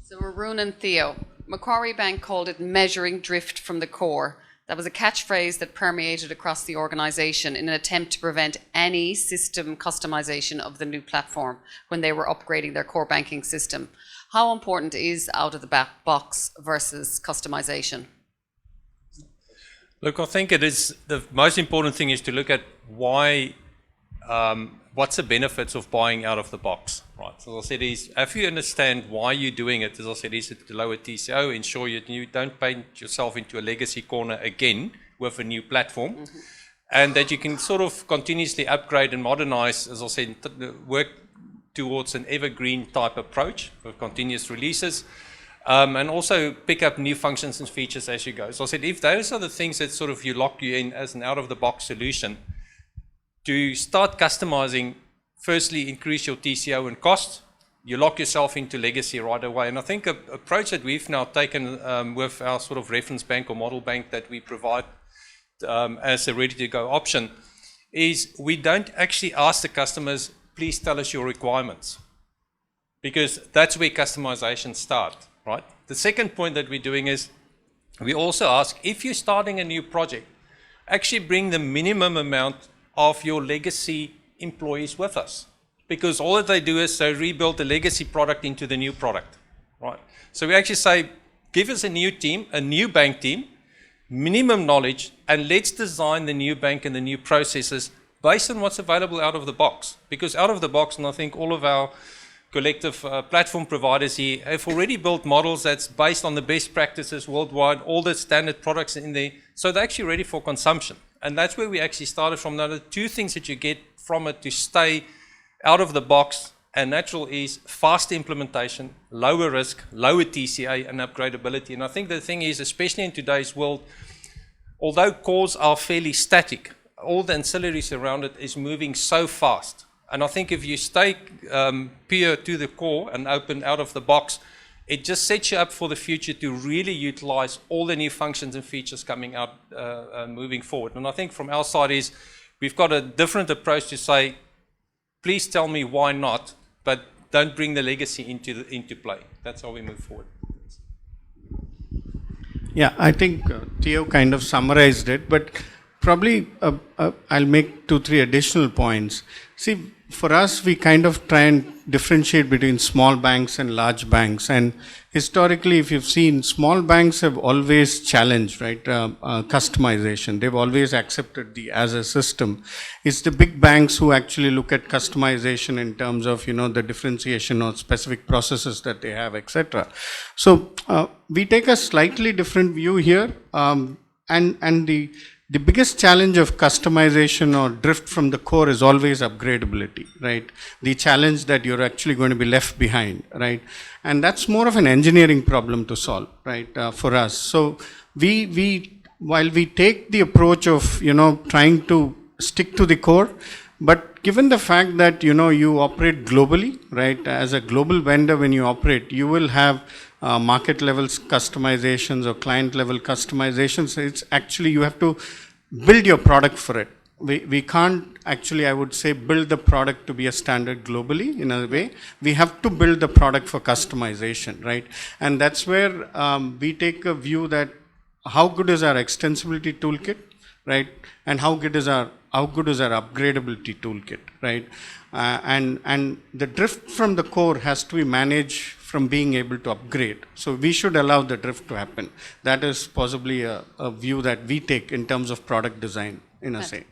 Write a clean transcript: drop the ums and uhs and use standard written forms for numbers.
So Arun and Theo, Macquarie Bank called it measuring drift from the core. That was a catchphrase that permeated across the organisation in an attempt to prevent any system customisation of the new platform when they were upgrading their core banking system. How important is out of the box versus customisation? Look, I think it is the most important thing is to look at why, what's the benefits of buying out of the box, right? So as I said, if you understand why you're doing it, as I said, is it to lower TCO, ensure you don't paint yourself into a legacy corner again with a new platform, and that you can sort of continuously upgrade and modernize, as I said, work towards an evergreen type approach with continuous releases. And also pick up new functions and features as you go. So I said, if those are the things that sort of lock you in as an out-of-the-box solution, to start customizing, firstly, increase your TCO and cost, you lock yourself into legacy right away. And I think an approach that we've now taken with our sort of reference bank or model bank that we provide as a ready-to-go option is we don't actually ask the customers, please tell us your requirements, because that's where customization starts. Right. The second point that we're doing is we also ask, if you're starting a new project, actually bring the minimum amount of your legacy employees with us, because all that they do is they rebuild the legacy product into the new product. Right. So we actually say, give us a new team, a new bank team, minimum knowledge, and let's design the new bank and the new processes based on what's available out of the box. Because out of the box, and I think all of our collective platform providers here have already built models that's based on the best practices worldwide, all the standard products in there, so they're actually ready for consumption. And that's where we actually started from. Now, the two things that you get from it to stay out of the box and natural is fast implementation, lower risk, lower TCA, and upgradability. And I think the thing is, especially in today's world, although cores are fairly static, all the ancillaries around it is moving so fast. And I think if you stay pure to the core and open out of the box, it just sets you up for the future to really utilize all the new functions and features coming out moving forward. And I think from our side is we've got a different approach to say, please tell me why not, but don't bring the legacy into play. That's how we move forward. Yeah, I think Theo kind of summarized it, but probably I'll make 2-3 additional points. See, for us, we kind of try and differentiate between small banks and large banks. And historically, if you've seen, small banks have always challenged, right, customization. They've always accepted the as a system. It's the big banks who actually look at customization in terms of, the differentiation or specific processes that they have, etc. So we take a slightly different view here, and the biggest challenge of customization or drift from the core is always upgradability, right? The challenge that you're actually going to be left behind, right? And that's more of an engineering problem to solve, right, for us. So while we take the approach of, trying to stick to the core, but given the fact that, you operate globally, right, as a global vendor, when you operate, you will have market levels customizations or client level customizations. It's actually, you have to build your product for it. We can't actually, I would say, build the product to be a standard globally in a way. We have to build the product for customization, right? And that's where we take a view that how good is our extensibility toolkit, right? And how good is our upgradability toolkit, right? And the drift from the core has to be managed from being able to upgrade. So we should allow the drift to happen. That is possibly a view that we take in terms of product design in a sense.